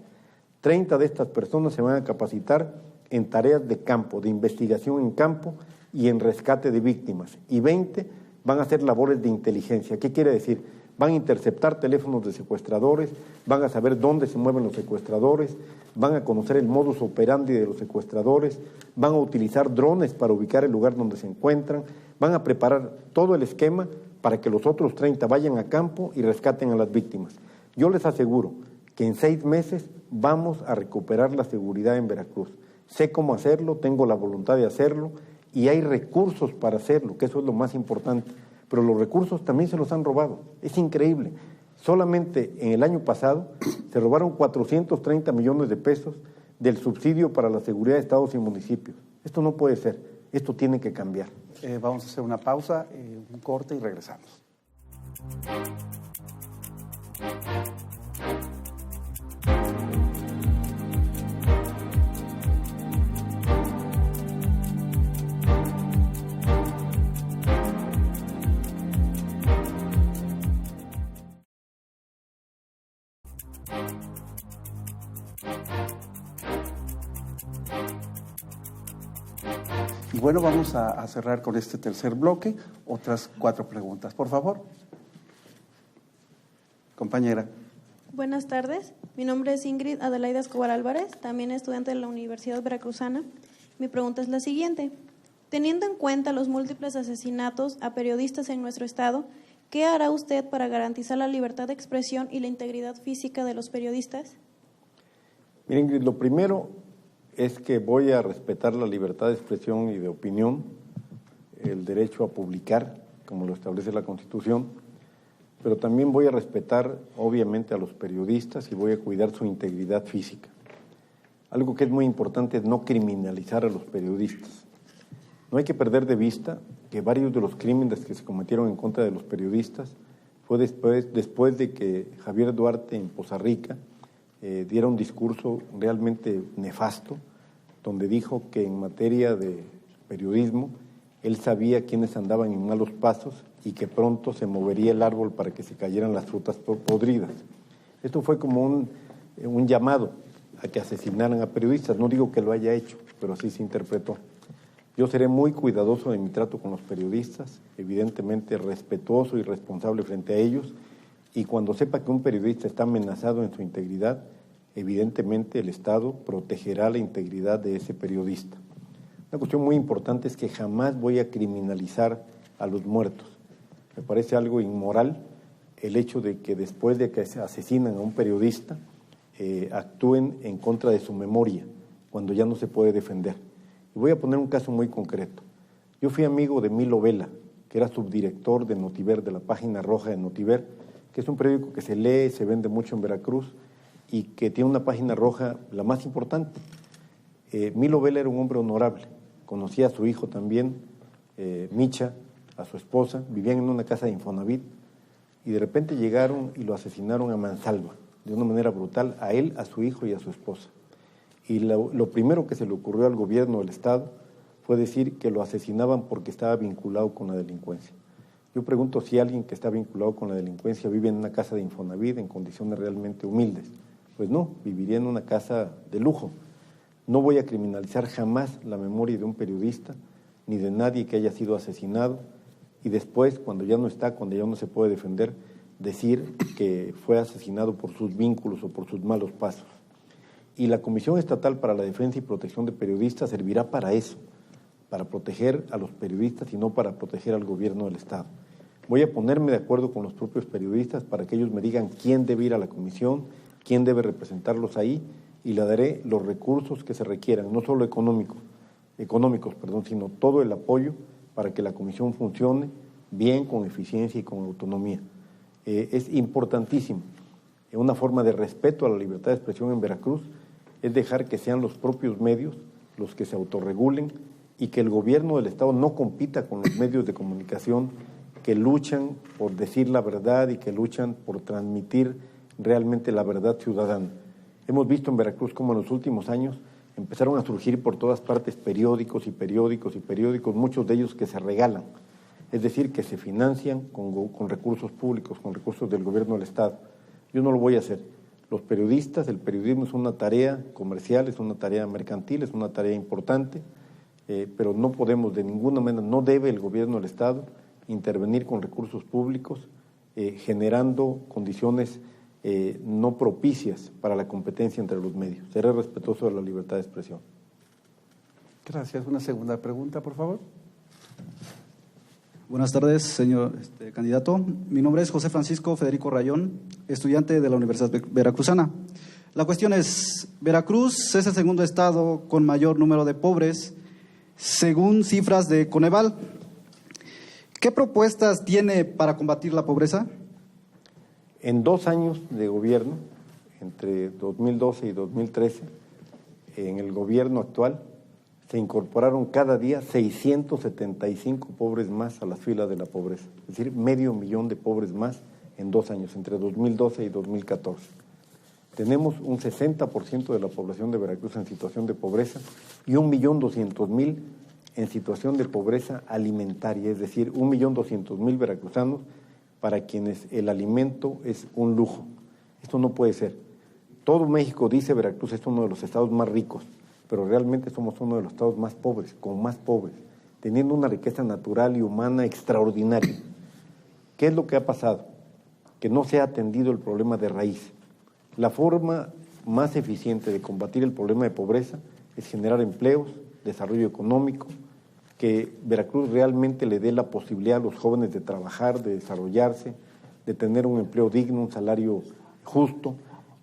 30 de estas personas se van a capacitar en tareas de campo, de investigación en campo y en rescate de víctimas. Y 20 van a hacer labores de inteligencia. ¿Qué quiere decir? Van a interceptar teléfonos de secuestradores, van a saber dónde se mueven los secuestradores, van a conocer el modus operandi de los secuestradores, van a utilizar drones para ubicar el lugar donde se encuentran, van a preparar todo el esquema para que los otros 30 vayan a campo y rescaten a las víctimas. Yo les aseguro que en 6 meses vamos a recuperar la seguridad en Veracruz. Sé cómo hacerlo, tengo la voluntad de hacerlo y hay recursos para hacerlo, que eso es lo más importante. Pero los recursos también se los han robado. Es increíble. Solamente en el año pasado se robaron 430 millones de pesos del subsidio para la seguridad de estados y municipios. Esto no puede ser. Esto tiene que cambiar. Vamos a hacer una pausa, un corte y regresamos. Y bueno, vamos a cerrar con este tercer bloque. Otras 4 preguntas, por favor. Compañera. Buenas tardes. Mi nombre es Ingrid Adelaida Escobar Álvarez, también estudiante de la Universidad Veracruzana. Mi pregunta es la siguiente. Teniendo en cuenta los múltiples asesinatos a periodistas en nuestro estado, ¿qué hará usted para garantizar la libertad de expresión y la integridad física de los periodistas? Mira, Ingrid, lo primero es que voy a respetar la libertad de expresión y de opinión, el derecho a publicar, como lo establece la Constitución, pero también voy a respetar, obviamente, a los periodistas y voy a cuidar su integridad física. Algo que es muy importante es no criminalizar a los periodistas. No hay que perder de vista que varios de los crímenes que se cometieron en contra de los periodistas fue después de que Javier Duarte en Poza Rica diera un discurso realmente nefasto, donde dijo que en materia de periodismo él sabía quiénes andaban en malos pasos y que pronto se movería el árbol para que se cayeran las frutas podridas. Esto fue como un llamado a que asesinaran a periodistas. No digo que lo haya hecho, pero así se interpretó. Yo seré muy cuidadoso de mi trato con los periodistas, evidentemente respetuoso y responsable frente a ellos, y cuando sepa que un periodista está amenazado en su integridad, evidentemente el Estado protegerá la integridad de ese periodista. Una cuestión muy importante es que jamás voy a criminalizar a los muertos. Me parece algo inmoral el hecho de que después de que se asesinan a un periodista, actúen en contra de su memoria, cuando ya no se puede defender. Y voy a poner un caso muy concreto. Yo fui amigo de Milo Vela, que era subdirector de Notiver, de la página roja de Notiver, que es un periódico que se lee, se vende mucho en Veracruz y que tiene una página roja la más importante. Milo Vela era un hombre honorable, conocía a su hijo también, Micha, a su esposa, vivían en una casa de Infonavit y de repente llegaron y lo asesinaron a mansalva, de una manera brutal, a él, a su hijo y a su esposa. Y lo primero que se le ocurrió al gobierno del Estado fue decir que lo asesinaban porque estaba vinculado con la delincuencia. Yo pregunto si alguien que está vinculado con la delincuencia vive en una casa de Infonavit en condiciones realmente humildes. Pues no, viviría en una casa de lujo. No voy a criminalizar jamás la memoria de un periodista ni de nadie que haya sido asesinado y después, cuando ya no está, cuando ya no se puede defender, decir que fue asesinado por sus vínculos o por sus malos pasos. Y la Comisión Estatal para la Defensa y Protección de Periodistas servirá para eso, para proteger a los periodistas y no para proteger al gobierno del Estado. Voy a ponerme de acuerdo con los propios periodistas para que ellos me digan quién debe ir a la comisión, quién debe representarlos ahí, y le daré los recursos que se requieran, no solo económicos, sino todo el apoyo para que la comisión funcione bien, con eficiencia y con autonomía. Es importantísimo. Una forma de respeto a la libertad de expresión en Veracruz es dejar que sean los propios medios los que se autorregulen y que el gobierno del Estado no compita con los medios de comunicación que luchan por decir la verdad y que luchan por transmitir realmente la verdad ciudadana. Hemos visto en Veracruz cómo en los últimos años empezaron a surgir por todas partes periódicos, muchos de ellos que se regalan, es decir, que se financian con recursos públicos, con recursos del gobierno del Estado. Yo no lo voy a hacer. Los periodistas, el periodismo es una tarea comercial, es una tarea mercantil, es una tarea importante, pero no podemos de ninguna manera, no debe el gobierno del Estado intervenir con recursos públicos, generando condiciones no propicias para la competencia entre los medios. Seré respetuoso de la libertad de expresión. Gracias. Una segunda pregunta, por favor. Buenas tardes, señor candidato. Mi nombre es José Francisco Federico Rayón, estudiante de la Universidad Veracruzana. La cuestión es, Veracruz es el segundo estado con mayor número de pobres, según cifras de Coneval. ¿Qué propuestas tiene para combatir la pobreza? En 2 años de gobierno, entre 2012 y 2013, en el gobierno actual, se incorporaron cada día 675 pobres más a las filas de la pobreza, es decir, 500,000 de pobres más en 2 años, entre 2012 y 2014. Tenemos un 60% de la población de Veracruz en situación de pobreza y 1.200.000 en situación de pobreza alimentaria, es decir, 1.200.000 veracruzanos para quienes el alimento es un lujo. Esto no puede ser. Todo México dice Veracruz es uno de los estados más ricos, pero realmente somos uno de los estados más pobres, con más pobres, teniendo una riqueza natural y humana extraordinaria. ¿Qué es lo que ha pasado? Que no se ha atendido el problema de raíz. La forma más eficiente de combatir el problema de pobreza es generar empleos, desarrollo económico, que Veracruz realmente le dé la posibilidad a los jóvenes de trabajar, de desarrollarse, de tener un empleo digno, un salario justo,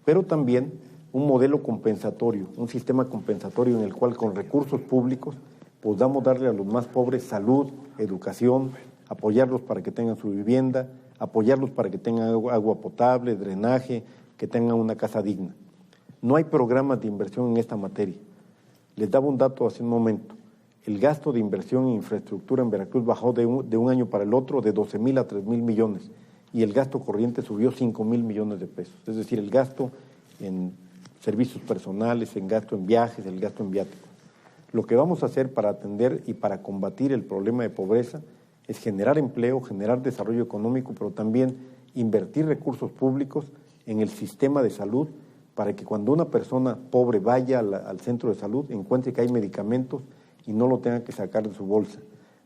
pero también un modelo compensatorio, un sistema compensatorio en el cual con recursos públicos podamos darle a los más pobres salud, educación, apoyarlos para que tengan su vivienda, apoyarlos para que tengan agua potable, drenaje, que tengan una casa digna. No hay programas de inversión en esta materia. Les daba un dato hace un momento. El gasto de inversión en infraestructura en Veracruz bajó de un año para el otro de 12,000 a 3,000 millones y el gasto corriente subió 5,000 millones de pesos. Es decir, el gasto en servicios personales, en gasto en viajes, el gasto en viáticos. Lo que vamos a hacer para atender y para combatir el problema de pobreza es generar empleo, generar desarrollo económico, pero también invertir recursos públicos en el sistema de salud para que cuando una persona pobre vaya al centro de salud encuentre que hay medicamentos y no lo tengan que sacar de su bolsa.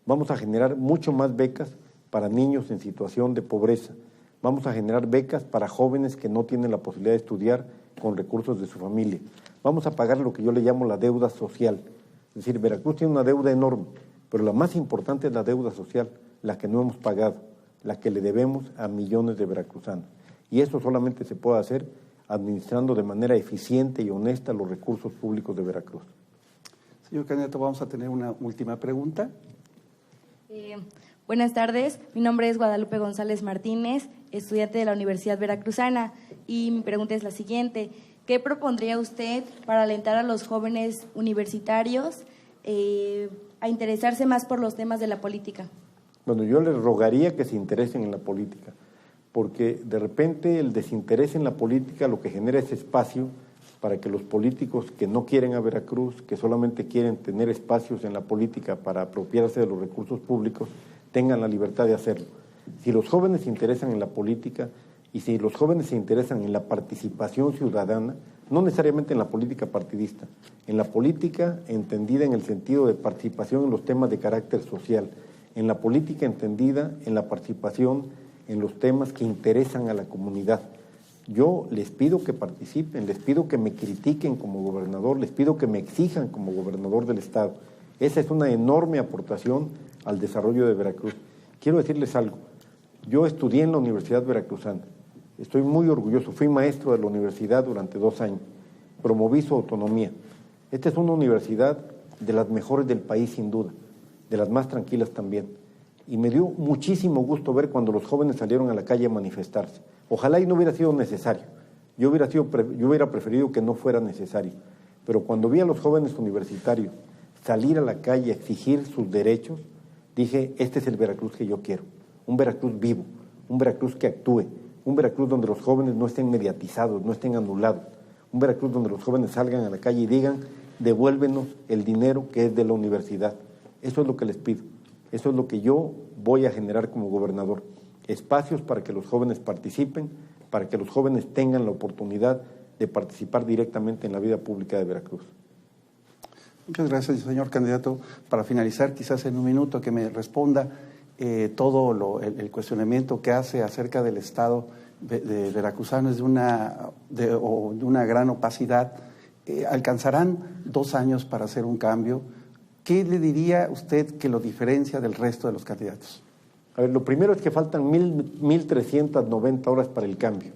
Vamos a generar mucho más becas para niños en situación de pobreza. Vamos a generar becas para jóvenes que no tienen la posibilidad de estudiar con recursos de su familia. Vamos a pagar lo que yo le llamo la deuda social. Es decir, Veracruz tiene una deuda enorme, pero la más importante es la deuda social, la que no hemos pagado, la que le debemos a millones de veracruzanos. Y eso solamente se puede hacer administrando de manera eficiente y honesta los recursos públicos de Veracruz. Señor candidato, vamos a tener una última pregunta. Buenas tardes, mi nombre es Guadalupe González Martínez, estudiante de la Universidad Veracruzana, y mi pregunta es la siguiente: ¿qué propondría usted para alentar a los jóvenes universitarios a interesarse más por los temas de la política? Bueno, yo les rogaría que se interesen en la política, porque de repente el desinterés en la política lo que genera es espacio para que los políticos que no quieren a Veracruz, que solamente quieren tener espacios en la política para apropiarse de los recursos públicos, tengan la libertad de hacerlo. Si los jóvenes se interesan en la política y si los jóvenes se interesan en la participación ciudadana, no necesariamente en la política partidista, en la política entendida en el sentido de participación en los temas de carácter social, en la política entendida en la participación en los temas que interesan a la comunidad. Yo les pido que participen, les pido que me critiquen como gobernador, les pido que me exijan como gobernador del Estado. Esa es una enorme aportación al desarrollo de Veracruz. Quiero decirles algo, yo estudié en la Universidad Veracruzana, estoy muy orgulloso, fui maestro de la universidad durante 2 años, promoví su autonomía. Esta es una universidad de las mejores del país sin duda, de las más tranquilas también. Y me dio muchísimo gusto ver cuando los jóvenes salieron a la calle a manifestarse. Ojalá y no hubiera sido necesario. Yo hubiera preferido que no fuera necesario. Pero cuando vi a los jóvenes universitarios salir a la calle a exigir sus derechos, dije, este es el Veracruz que yo quiero. Un Veracruz vivo, un Veracruz que actúe, un Veracruz donde los jóvenes no estén mediatizados, no estén anulados. Un Veracruz donde los jóvenes salgan a la calle y digan, devuélvenos el dinero que es de la universidad. Eso es lo que les pido. Eso es lo que yo voy a generar como gobernador. Espacios para que los jóvenes participen, para que los jóvenes tengan la oportunidad de participar directamente en la vida pública de Veracruz. Muchas gracias, señor candidato. Para finalizar, quizás en un minuto que me responda todo el cuestionamiento que hace acerca del Estado de veracruzano es de una gran opacidad. ¿Alcanzarán 2 años para hacer un cambio? ¿Qué le diría usted que lo diferencia del resto de los candidatos? A ver, lo primero es que faltan 1.390 horas para el cambio.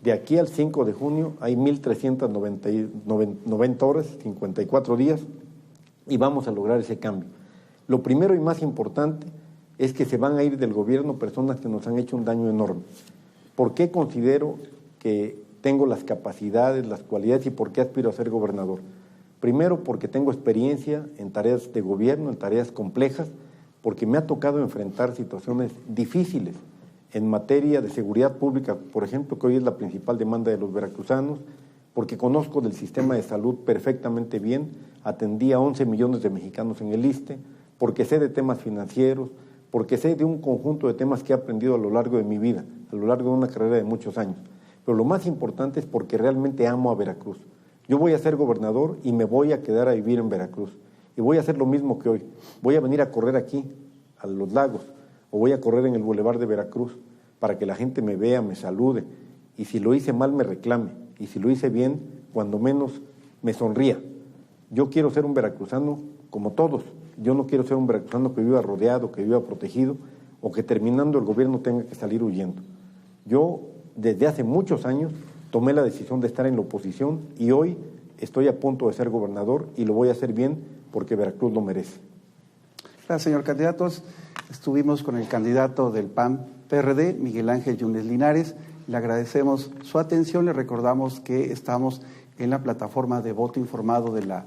De aquí al 5 de junio hay 1.390 horas, 54 días, y vamos a lograr ese cambio. Lo primero y más importante es que se van a ir del gobierno personas que nos han hecho un daño enorme. ¿Por qué considero que tengo las capacidades, las cualidades y por qué aspiro a ser gobernador? Primero, porque tengo experiencia en tareas de gobierno, en tareas complejas, porque me ha tocado enfrentar situaciones difíciles en materia de seguridad pública, por ejemplo, que hoy es la principal demanda de los veracruzanos, porque conozco del sistema de salud perfectamente bien, atendí a 11 millones de mexicanos en el ISSSTE, porque sé de temas financieros, porque sé de un conjunto de temas que he aprendido a lo largo de mi vida, a lo largo de una carrera de muchos años. Pero lo más importante es porque realmente amo a Veracruz. Yo voy a ser gobernador y me voy a quedar a vivir en Veracruz. Y voy a hacer lo mismo que hoy. Voy a venir a correr aquí, a Los Lagos, o voy a correr en el Boulevard de Veracruz, para que la gente me vea, me salude, y si lo hice mal me reclame, y si lo hice bien, cuando menos me sonría. Yo quiero ser un veracruzano como todos. Yo no quiero ser un veracruzano que viva rodeado, que viva protegido, o que terminando el gobierno tenga que salir huyendo. Yo, desde hace muchos años, tomé la decisión de estar en la oposición y hoy estoy a punto de ser gobernador y lo voy a hacer bien porque Veracruz lo merece. Gracias, señor candidato. Estuvimos con el candidato del PAN-PRD, Miguel Ángel Yunes Linares. Le agradecemos su atención. Le recordamos que estamos en la plataforma de voto informado de la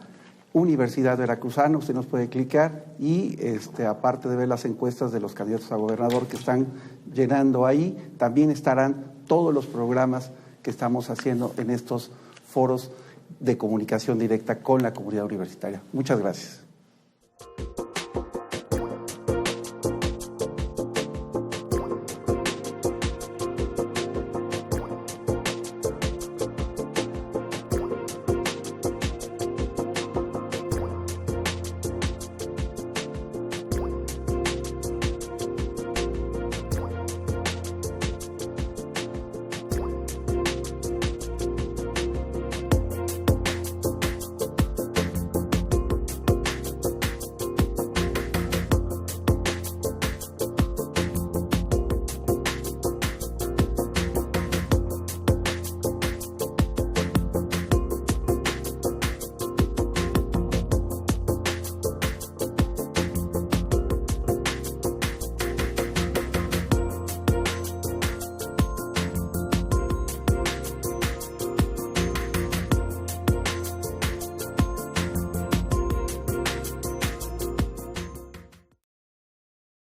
Universidad Veracruzana. Usted nos puede clicar y aparte de ver las encuestas de los candidatos a gobernador que están llenando ahí, también estarán todos los programas que estamos haciendo en estos foros de comunicación directa con la comunidad universitaria. Muchas gracias.